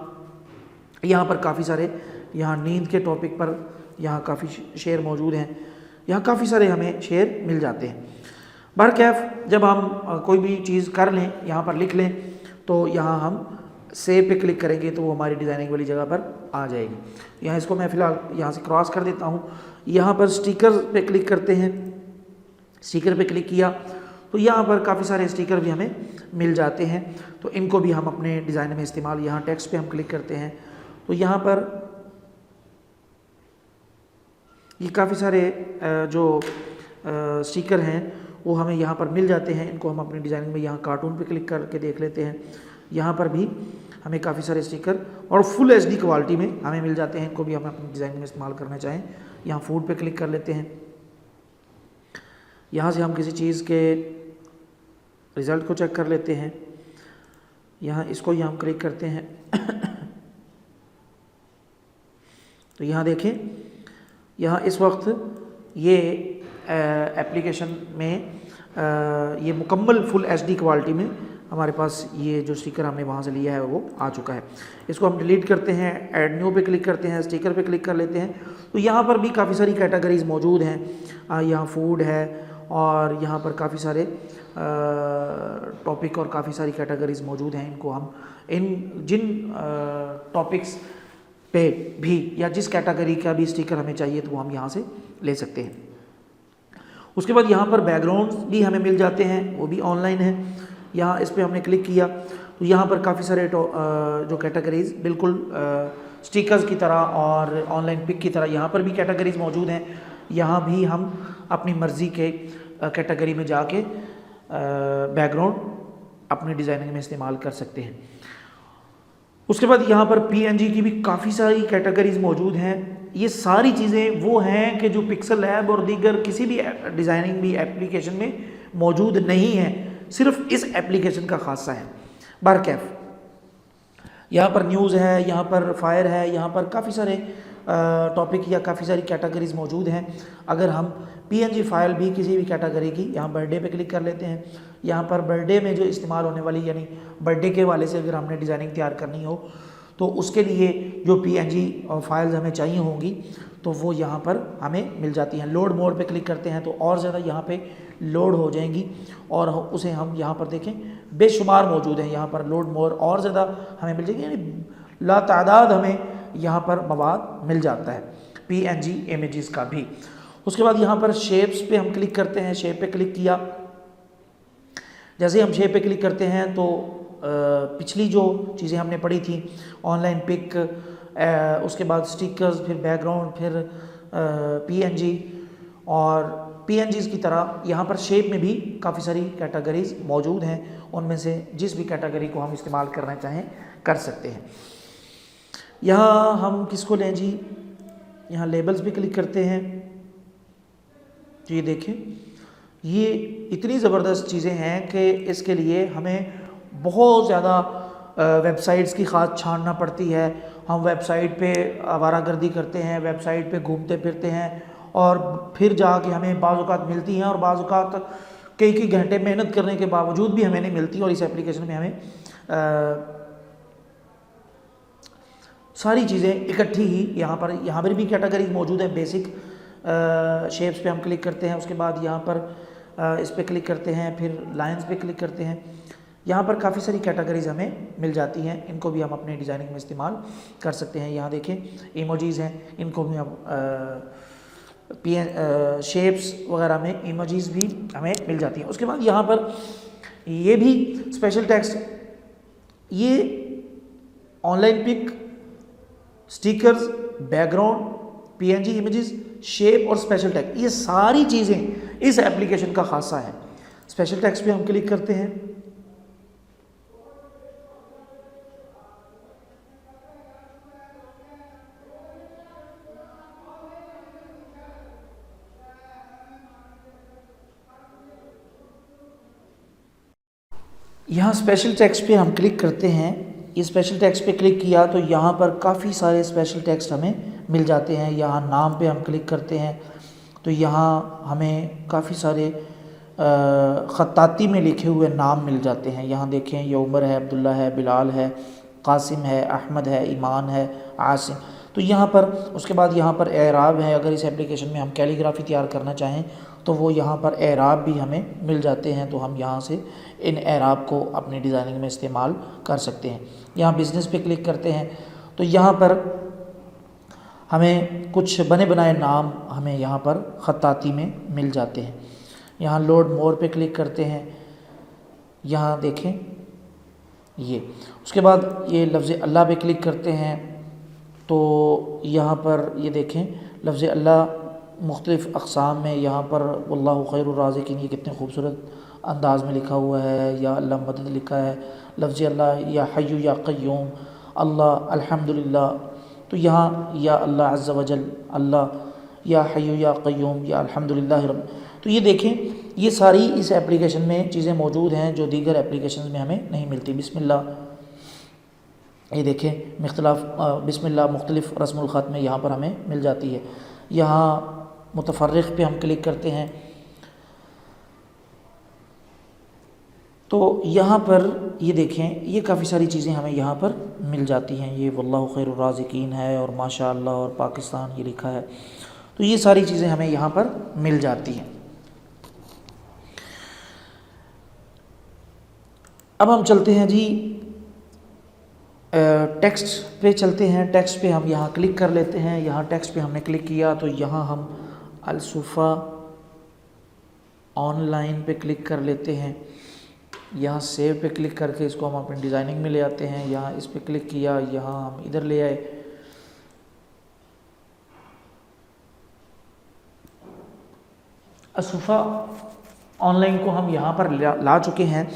यहाँ पर काफ़ी सारे, यहाँ नींद के टॉपिक पर यहाँ काफ़ी शेर मौजूद हैं। यहाँ काफ़ी सारे हमें शेर मिल जाते हैं। बहरकैफ जब हम कोई भी चीज़ कर लें, यहाँ पर लिख लें, तो यहाँ हम सेव पे क्लिक करेंगे तो वो हमारी डिज़ाइनिंग वाली जगह पर आ जाएगी। यहाँ इसको मैं फ़िलहाल यहाँ से क्रॉस कर देता हूँ। यहाँ पर स्टिकर पे क्लिक करते हैं। स्टिकर पे क्लिक किया तो यहाँ पर काफ़ी सारे स्टिकर भी हमें मिल जाते हैं, तो इनको भी हम अपने डिज़ाइन में इस्तेमाल, यहाँ टेक्स्ट पे हम क्लिक करते हैं तो यहाँ पर ये काफ़ी सारे जो स्टिकर हैं वो हमें यहाँ पर मिल जाते हैं। इनको हम अपनी डिज़ाइनिंग में, यहाँ कार्टून पे क्लिक करके देख लेते हैं। यहाँ पर भी हमें काफ़ी सारे स्टिकर और फुल HD क्वालिटी में हमें मिल जाते हैं। इनको भी हम अपनी डिज़ाइनिंग में इस्तेमाल करना चाहें, यहाँ फूड पे क्लिक कर लेते हैं। यहाँ से हम किसी चीज़ के रिज़ल्ट को चेक कर लेते हैं। यहाँ इसको ही हम क्लिक करते हैं तो यहाँ देखें, यहाँ इस वक्त ये एप्लीकेशन में ये मुकम्मल फुल HD क्वालिटी में हमारे पास ये जो स्टिकर हमने वहाँ से लिया है वो आ चुका है। इसको हम डिलीट करते हैं, ऐड न्यू पे क्लिक करते हैं, स्टिकर पे क्लिक कर लेते हैं। तो यहाँ पर भी काफ़ी सारी कैटेगरीज मौजूद हैं। यहाँ फूड है और यहाँ पर काफ़ी सारे टॉपिक और काफ़ी सारी कैटेगरीज मौजूद हैं। इनको हम जिन टॉपिक्स पे भी या जिस कैटेगरी का भी स्टिकर हमें चाहिए तो वो हम यहाँ से ले सकते हैं। उसके बाद यहाँ पर बैकग्राउंड भी हमें मिल जाते हैं, वो भी ऑनलाइन है। यहाँ इस पर हमने क्लिक किया तो यहाँ पर काफ़ी सारे जो कैटेगरीज बिल्कुल स्टिकर्स की तरह और ऑनलाइन पिक की तरह यहाँ पर भी कैटेगरीज मौजूद हैं। यहाँ भी हम अपनी मर्ज़ी के कैटेगरी में जाके बैकग्राउंड अपनी डिज़ाइनिंग में इस्तेमाल कर सकते हैं। उसके बाद यहाँ पर PNG की भी काफ़ी सारी कैटेगरीज मौजूद हैं। ये सारी चीज़ें वो हैं कि जो पिक्सल लैब और दीगर किसी भी डिज़ाइनिंग भी एप्लीकेशन में मौजूद नहीं है, सिर्फ इस एप्लीकेशन का खासा है। बहरकैफ यहाँ पर न्यूज़ है, यहाँ पर फायर है, यहाँ पर काफ़ी सारे टॉपिक या काफ़ी सारी कैटेगरीज मौजूद हैं। अगर हम PNG फाइल भी किसी भी कैटेगरी की, यहाँ बर्थडे पे क्लिक कर लेते हैं। यहाँ पर बर्थडे में जो इस्तेमाल होने वाली, यानी बर्थडे के वाले से अगर हमने डिज़ाइनिंग तैयार करनी हो तो उसके लिए जो PNG फाइल्स हमें चाहिए होंगी तो वो यहाँ पर हमें मिल जाती हैं। लोड मोड पे क्लिक करते हैं तो और ज़्यादा यहाँ पे लोड हो जाएंगी और उसे हम यहाँ पर देखें बेशुमार मौजूद हैं। यहाँ पर लोड मोड और ज़्यादा हमें मिल जाएगी, यानी लातादाद हमें यहाँ पर मवाद मिल जाता है PNG इमेजेस का भी। उसके बाद यहाँ पर शेप्स पे हम क्लिक करते हैं। शेप पे क्लिक किया, जैसे ही हम शेप पे क्लिक करते हैं तो पिछली जो चीज़ें हमने पढ़ी थी, ऑनलाइन पिक, उसके बाद स्टिकर्स, फिर बैकग्राउंड, फिर PNG और PNGs की तरह यहाँ पर शेप में भी काफ़ी सारी कैटेगरीज मौजूद हैं। उनमें से जिस भी कैटेगरी को हम इस्तेमाल करना चाहें कर सकते हैं। यहाँ हम किसको लें जी, यहाँ लेबल्स पे क्लिक करते हैं। तो ये देखें, ये इतनी ज़बरदस्त चीज़ें हैं कि इसके लिए हमें बहुत ज़्यादा वेबसाइट्स की ख़ास छानना पड़ती है। हम वेबसाइट पे आवारागर्दी करते हैं, वेबसाइट पे घूमते फिरते हैं और फिर जाके हमें बाज़ औक़ात मिलती हैं और बाज़ औक़ात कई घंटे मेहनत करने के बावजूद भी हमें नहीं मिलती। और इस एप्लीकेशन में हमें सारी चीज़ें इकट्ठी ही यहाँ पर भी कैटेगरी मौजूद है। बेसिक शेप्स पे हम क्लिक करते हैं, उसके बाद यहाँ पर इस पे क्लिक करते हैं, फिर लाइंस पे क्लिक करते हैं। यहाँ पर काफ़ी सारी कैटेगरीज हमें मिल जाती हैं, इनको भी हम अपने डिज़ाइनिंग में इस्तेमाल कर सकते हैं। यहाँ देखें इमोजीज़ हैं, इनको भी हम शेप्स वगैरह में इमोजीज़ भी हमें मिल जाती हैं। उसके बाद यहाँ पर ये भी स्पेशल टेक्स्ट, ये online pic, stickers, background, PNG images, shape और स्पेशल टेक्स्ट, ये सारी चीज़ें इस एप्लीकेशन का खासा है। स्पेशल टेक्स्ट पे हम क्लिक करते हैं। यहाँ स्पेशल टेक्स्ट पे हम क्लिक करते हैं। ये स्पेशल टेक्स्ट पे क्लिक किया तो यहाँ पर काफ़ी सारे स्पेशल टेक्स्ट हमें मिल जाते हैं। यहाँ नाम पे हम क्लिक करते हैं तो यहाँ हमें काफ़ी सारे ख़त्ताती में लिखे हुए नाम मिल जाते हैं। यहाँ देखें, ये उमर है, अब्दुल्ला है, बिलाल है, कासिम है, अहमद है, ईमान है, आसिम। तो यहाँ पर उसके बाद यहाँ पर एराब है। अगर इस एप्लीकेशन में हम कैलीग्राफी तैयार करना चाहें तो वो यहाँ पर एराब भी हमें मिल जाते हैं, तो हम यहाँ से इन एराब को अपनी डिज़ाइनिंग में इस्तेमाल कर सकते हैं। यहाँ बिज़नेस पे क्लिक करते हैं तो यहाँ पर हमें कुछ बने बनाए नाम हमें यहाँ पर ख़त्ताती में मिल जाते हैं। यहाँ लोड मोर पे क्लिक करते हैं, यहाँ देखें ये। उसके बाद ये लफ्ज़ अल्लाह पे क्लिक करते हैं तो यहाँ पर ये देखें लफ्ज़ अल्लाह मुख्तलिफ़ अक़साम में, यहाँ पर वल्लाहु खैरुर राज़िकीन, ये कितने खूबसूरत अंदाज़ में लिखा हुआ है। या अल्लाह मदद लिखा है, लफ्ज़ अल्लाह, या हय्यु या क़य्यूम, अल्लाह, अल्हम्दुलिल्लाह। तो यहाँ या अल्लाह अज़्ज़ा वजल, अल्लाह, या हय्यु या क़य्यूम, या अल्हम्दुलिल्लाह रब। तो ये देखें, ये सारी इस एप्लीकेशन में चीज़ें मौजूद हैं जो दीगर एप्लीकेशन में हमें नहीं मिलती। बिस्मिल्लाह, ये देखें बिस्मिल्लाह मुख्तलिफ़ रस्मुल ख़त में यहाँ पर हमें मिल जाती है। यहाँ मुतफ़र्रिक़ पे हम क्लिक करते हैं तो यहाँ पर ये देखें, ये काफ़ी सारी चीज़ें हमें यहाँ पर मिल जाती हैं। ये वल्लाहु खैरुर राज़िकीन है और माशाअल्लाह और पाकिस्तान ये लिखा है। तो ये सारी चीज़ें हमें यहाँ पर मिल जाती हैं। अब हम चलते हैं जी टेक्स्ट पे चलते हैं। टेक्स्ट पे हम यहाँ क्लिक कर लेते हैं। यहाँ टेक्स्ट पे हमने क्लिक किया तो यहाँ हम अल-सुफ़ा ऑनलाइन पे क्लिक कर लेते हैं। यहाँ सेव पे क्लिक करके इसको हम अपनी डिज़ाइनिंग में ले आते हैं। यहाँ इस पे क्लिक किया, यहाँ हम इधर ले आए। अल-सुफ़ा ऑनलाइन को हम यहाँ पर ला चुके हैं।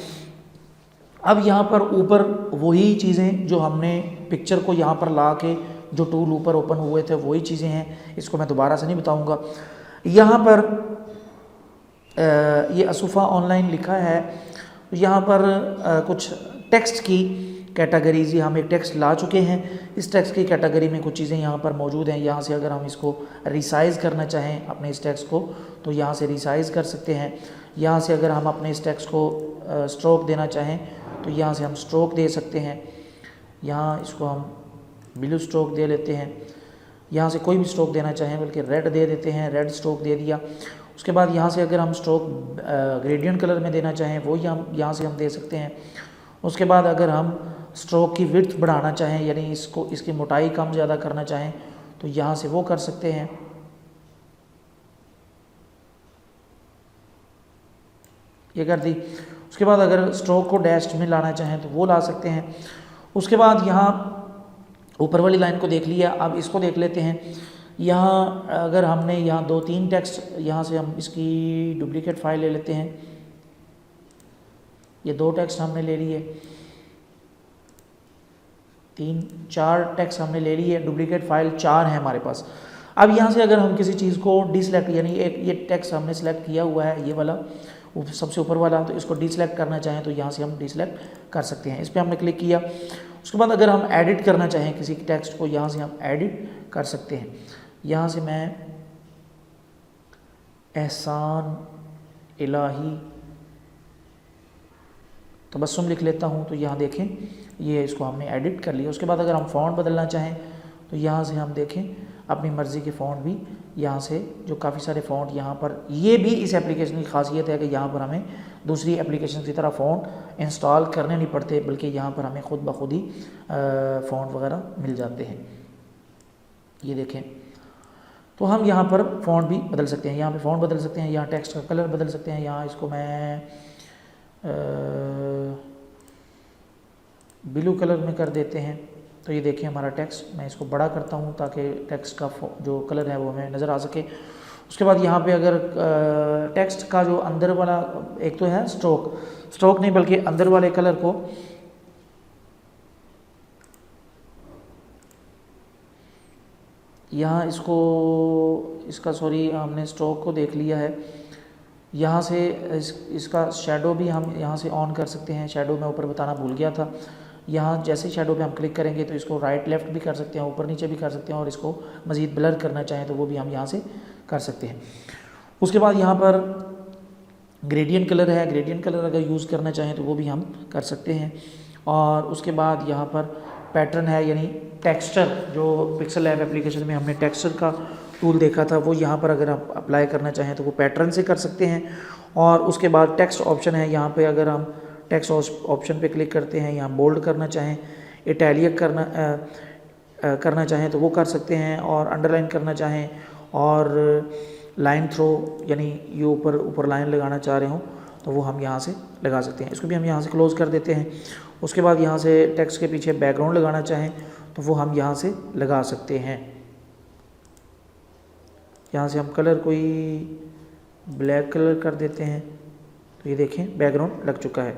अब यहाँ पर ऊपर वही चीज़ें जो हमने पिक्चर को यहाँ पर ला के जो टूल ऊपर ओपन हुए थे वही चीज़ें हैं, इसको मैं दोबारा से नहीं बताऊँगा। यहाँ पर ये अल-सुफ़ा ऑनलाइन लिखा है। यहाँ पर कुछ टेक्स्ट की कैटेगरीज, हम एक टेक्स्ट ला चुके हैं, इस टेक्स्ट की कैटेगरी में कुछ चीज़ें यहाँ पर मौजूद हैं। यहाँ से अगर हम इसको रिसाइज़ करना चाहें अपने इस टेक्स्ट को तो यहाँ से रिसाइज़ कर सकते हैं। यहाँ से अगर हम अपने इस टेक्स्ट को स्ट्रोक देना चाहें तो यहाँ से हम स्ट्रोक दे सकते हैं। यहाँ इसको हम ब्लू स्ट्रोक दे लेते हैं, यहाँ से कोई भी स्ट्रोक देना चाहें बल्कि रेड दे देते हैं, रेड स्ट्रोक दे दिया। उसके बाद यहाँ से अगर हम स्ट्रोक ग्रेडियंट कलर में देना चाहें वो यहाँ से हम दे सकते हैं। उसके बाद अगर हम स्ट्रोक की विड्थ बढ़ाना चाहें यानी इसकी मोटाई कम ज़्यादा करना चाहें तो यहाँ से वो कर सकते हैं। ये कर दी। उसके बाद अगर स्ट्रोक को डैश्ड में लाना चाहें तो वो ला सकते हैं। उसके बाद यहाँ ऊपर वाली लाइन को देख लिया, अब इसको देख लेते हैं। यहाँ अगर हमने यहाँ 2-3 टेक्स्ट, यहाँ से हम इसकी डुप्लीकेट फाइल ले लेते हैं। ये 2 टेक्स्ट हमने ले लिए, 3-4 टेक्स्ट हमने ले लिए, डुप्लीकेट फाइल 4 है हमारे पास। अब यहाँ से अगर हम किसी चीज़ को डिसलेक्ट, यानी एक ये टेक्स्ट हमने सेलेक्ट किया हुआ है ये वाला सबसे ऊपर वाला, तो इसको डिसलेक्ट करना चाहें तो यहाँ से हम डिसलेक्ट कर सकते हैं। इस पर हमने क्लिक किया। उसके बाद अगर हम एडिट करना चाहें किसी टेक्स्ट को, यहाँ से हम एडिट कर सकते हैं। यहाँ से मैं एहसान इलाही तबस्सुम लिख लेता हूँ, तो यहाँ देखें ये इसको हमने एडिट कर लिया। उसके बाद अगर हम फ़ॉन्ट बदलना चाहें तो यहाँ से हम देखें अपनी मर्ज़ी के फ़ॉन्ट भी यहाँ से, जो काफ़ी सारे फ़ॉन्ट यहाँ पर, ये भी इस एप्लीकेशन की खासियत है कि यहाँ पर हमें दूसरी एप्लीकेशन की तरह फ़ॉन्ट इंस्टॉल करने नहीं पड़ते, बल्कि यहाँ पर हमें ख़ुद ब खुद ही फ़ॉन्ट वगैरह मिल जाते हैं। ये देखें, तो हम यहाँ पर फ़ॉन्ट भी बदल सकते हैं, यहाँ पे फ़ॉन्ट बदल सकते हैं, यहाँ टेक्स्ट का कलर बदल सकते हैं। यहाँ इसको मैं ब्लू कलर में कर देते हैं। तो ये देखिए हमारा टेक्स्ट, मैं इसको बड़ा करता हूँ ताकि टेक्स्ट का जो कलर है वो हमें नज़र आ सके। उसके बाद यहाँ पे अगर टेक्स्ट का जो अंदर वाला, एक तो है स्ट्रोक नहीं बल्कि अंदर वाले कलर को यहाँ हमने स्ट्रोक को देख लिया है। यहाँ से इसका शेडो भी हम यहाँ से ऑन कर सकते हैं। शेडो मैं ऊपर बताना भूल गया था। यहाँ जैसे शेडो पे हम क्लिक करेंगे तो इसको राइट लेफ़्ट भी कर सकते हैं, ऊपर नीचे भी कर सकते हैं, और इसको मज़ीद ब्लर करना चाहें तो वो भी हम यहाँ से कर सकते हैं। उसके बाद यहाँ पर ग्रेडियंट कलर है, ग्रेडियंट कलर अगर यूज़ करना चाहें तो वो भी हम कर सकते हैं। और उसके बाद यहाँ पर पैटर्न है, यानी टेक्सचर, जो पिक्सल लैब एप्लीकेशन में हमने टेक्सचर का टूल देखा था, वो यहाँ पर अगर आप अप्लाई करना चाहें तो वो पैटर्न से कर सकते हैं। और उसके बाद टेक्स्ट ऑप्शन है, यहाँ पे अगर हम टेक्स्ट ऑप्शन पे क्लिक करते हैं, यहाँ बोल्ड करना चाहें, इटैलिक करना चाहें तो वो कर सकते हैं, और अंडरलाइन करना चाहें, और लाइन थ्रो यानी ये ऊपर लाइन लगाना चाह रहे हो तो वो हम यहाँ से लगा सकते हैं। इसको भी हम यहाँ से क्लोज़ कर देते हैं। उसके बाद यहाँ से टेक्स्ट के पीछे बैकग्राउंड लगाना चाहें तो वो हम यहाँ से लगा सकते हैं। यहाँ से हम कलर कोई ब्लैक कलर कर देते हैं, तो ये देखें बैकग्राउंड लग चुका है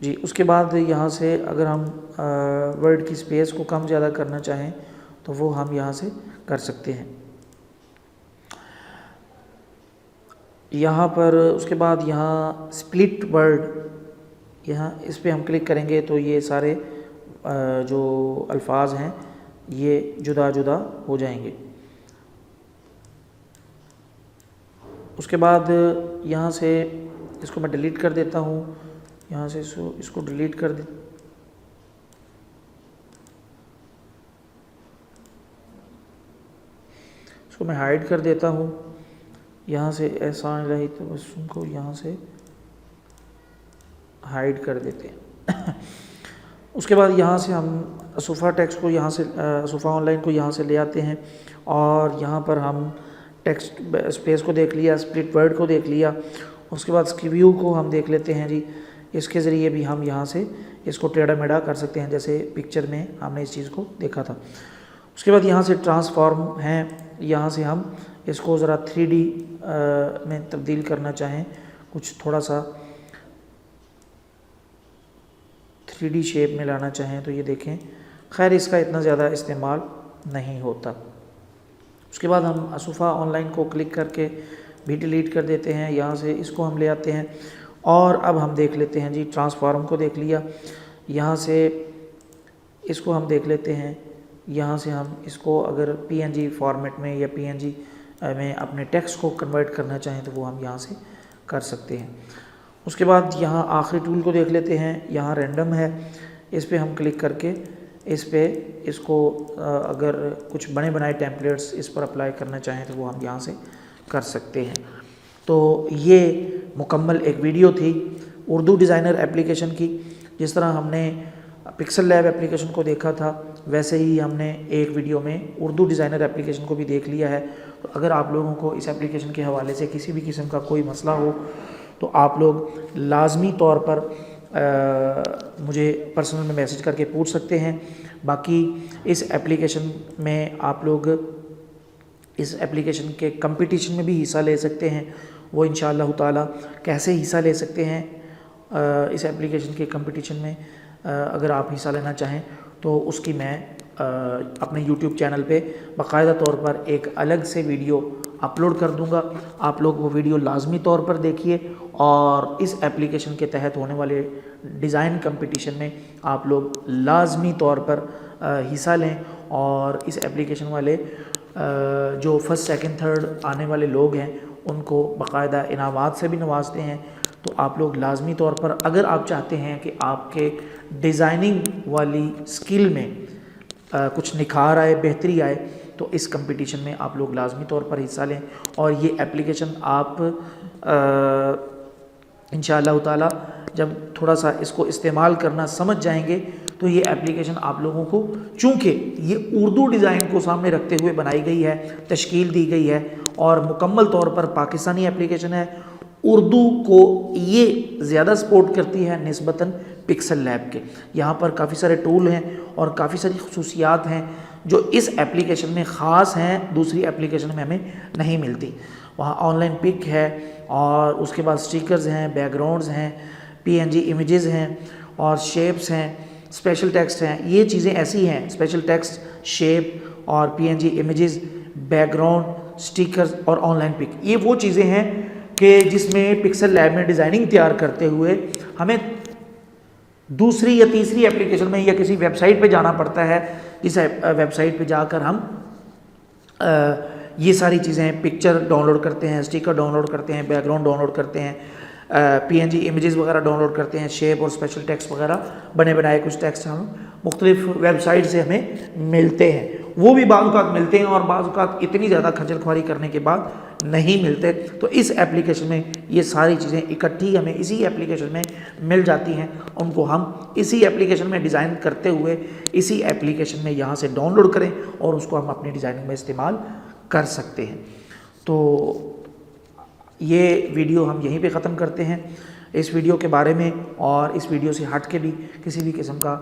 जी। उसके बाद यहाँ से अगर हम वर्ड की स्पेस को कम ज़्यादा करना चाहें तो वो हम यहाँ से कर सकते हैं। यहाँ पर उसके बाद यहाँ स्प्लिट वर्ड, यहाँ इस पे हम क्लिक करेंगे तो ये सारे जो अल्फाज हैं ये जुदा जुदा हो जाएंगे। उसके बाद यहाँ से इसको मैं डिलीट कर देता हूँ, यहाँ से इसको डिलीट कर दे, इसको मैं हाइड कर देता हूँ। यहाँ से एहसान इलाही तबस्सुम को यहाँ से हाइड कर देते हैं। उसके बाद यहाँ से हम असुफ़ा टेक्स्ट को यहाँ से असुफ़ा ऑनलाइन को यहाँ से ले आते हैं, और यहाँ पर हम टेक्स्ट स्पेस को देख लिया, स्प्लिट वर्ड को देख लिया। उसके बाद स्क्यू को हम देख लेते हैं जी। इसके ज़रिए भी हम यहाँ से इसको टेढ़ा मेढ़ा कर सकते हैं, जैसे पिक्चर में हमने इस चीज़ को देखा था। उसके बाद यहाँ से ट्रांसफॉर्म हैं, यहाँ से हम इसको ज़रा 3D में तब्दील करना चाहें, कुछ थोड़ा सा 3D शेप में लाना चाहें तो ये देखें, खैर इसका इतना ज़्यादा इस्तेमाल नहीं होता। उसके बाद हम असुफ़ा ऑनलाइन को क्लिक करके भी डिलीट कर देते हैं। यहाँ से इसको हम ले आते हैं। और अब हम देख लेते हैं जी, ट्रांसफॉर्म को देख लिया, यहाँ से इसको हम देख लेते हैं। यहाँ से हम इसको अगर PNG फॉर्मेट में या PNG में अपने टेक्स्ट को कन्वर्ट करना चाहें तो वो हम यहाँ से कर सकते हैं। उसके बाद यहाँ आखिरी टूल को देख लेते हैं, यहाँ रैंडम है, इस पे हम क्लिक करके इसको अगर कुछ बने बनाए टेम्पलेट्स इस पर अप्लाई करना चाहें तो वो हम यहाँ से कर सकते हैं। तो ये मुकम्मल एक वीडियो थी उर्दू डिज़ाइनर एप्लीकेशन की। जिस तरह हमने पिक्सल लैब एप्लीकेशन को देखा था वैसे ही हमने एक वीडियो में उर्दू डिज़ाइनर एप्लीकेशन को भी देख लिया है। तो अगर आप लोगों को इस एप्लीकेशन के हवाले से किसी भी किस्म का कोई मसला हो तो आप लोग लाजमी तौर पर मुझे पर्सनल में मैसेज करके पूछ सकते हैं। बाकी इस एप्लीकेशन में आप लोग इस एप्लीकेशन के कंपटीशन में भी हिस्सा ले सकते हैं। वो इंशाअल्लाह ताला कैसे हिस्सा ले सकते हैं इस एप्लीकेशन के कंपटीशन में, अगर आप हिस्सा लेना चाहें तो उसकी मैं अपने YouTube चैनल पे बाकायदा तौर पर एक अलग से वीडियो अपलोड कर दूंगा। आप लोग वो वीडियो लाजमी तौर पर देखिए और इस एप्लीकेशन के तहत होने वाले डिज़ाइन कंपटीशन में आप लोग लाजमी तौर पर हिस्सा लें। और इस एप्लीकेशन वाले जो फर्स्ट सेकंड थर्ड आने वाले लोग हैं उनको बाकायदा इनामात से भी नवाजते हैं। तो आप लोग लाजमी तौर पर अगर आप चाहते हैं कि आपके डिज़ाइनिंग वाली स्किल में कुछ निखार आए, बेहतरी आए, तो इस कंपटीशन में आप लोग लाजमी तौर पर हिस्सा लें। और ये एप्लीकेशन आप इंशाअल्लाह ताला जब थोड़ा सा इसको इस्तेमाल करना समझ जाएंगे तो ये एप्लीकेशन आप लोगों को, चूँकि ये उर्दू डिज़ाइन को सामने रखते हुए बनाई गई है, तश्कील दी गई है और मुकम्मल तौर पर पाकिस्तानी एप्लीकेशन है, उर्दू को ये ज़्यादा सपोर्ट करती है निस्बतन पिक्सल लैब के। यहाँ पर काफ़ी सारे टूल हैं और काफ़ी सारी खसूसियात हैं जो इस एप्लीकेशन में ख़ास हैं, दूसरी एप्लीकेशन में हमें नहीं मिलती। वहाँ ऑनलाइन पिक है और उसके बाद स्टिकर्स हैं, बैकग्राउंड्स हैं, PNG इमेजेस हैं और शेप्स हैं, स्पेशल टेक्स्ट हैं। ये चीज़ें ऐसी हैं, स्पेशल टेक्स्ट, शेप और PNG इमेजेस, बैकग्राउंड, स्टिकर्स और ऑनलाइन पिक, ये वो चीज़ें हैं कि जिसमें पिक्सल लैब में डिज़ाइनिंग तैयार करते हुए हमें दूसरी या तीसरी एप्लीकेशन में या किसी वेबसाइट पे जाना पड़ता है, जिस वेबसाइट पे जाकर हम ये सारी चीज़ें पिक्चर डाउनलोड करते हैं, स्टिकर डाउनलोड करते हैं, बैकग्राउंड डाउनलोड करते हैं, PNG इमेजेस वगैरह डाउनलोड करते हैं, शेप और स्पेशल टेक्स्ट वगैरह बने बनाए कुछ टेक्स्ट हम मुख्तलिफ वेबसाइट से हमें मिलते हैं। वो भी बाज़ औक़ात मिलते हैं और बाज़ औक़ात इतनी ज़्यादा खजल ख्वारी करने के बाद नहीं मिलते। तो इस एप्लीकेशन में ये सारी चीज़ें इकट्ठी हमें इसी एप्लीकेशन में मिल जाती हैं। उनको हम इसी एप्लीकेशन में डिज़ाइन करते हुए इसी एप्लीकेशन में यहाँ से डाउनलोड करें और उसको हम अपनी डिज़ाइनिंग में इस्तेमाल कर सकते हैं। तो ये वीडियो हम यहीं पे ख़त्म करते हैं इस वीडियो के बारे में। और इस वीडियो से हट के भी किसी भी किस्म का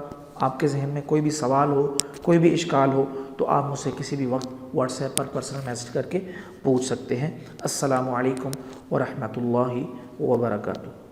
आपके जहन में कोई भी सवाल हो, कोई भी इश्काल हो तो आप मुझसे किसी भी वक्त व्हाट्सएप पर पर्सनल मैसेज करके पूछ सकते हैं। अस्सलामु अलैकुम व रहमतुल्लाहि व बरकातुहू।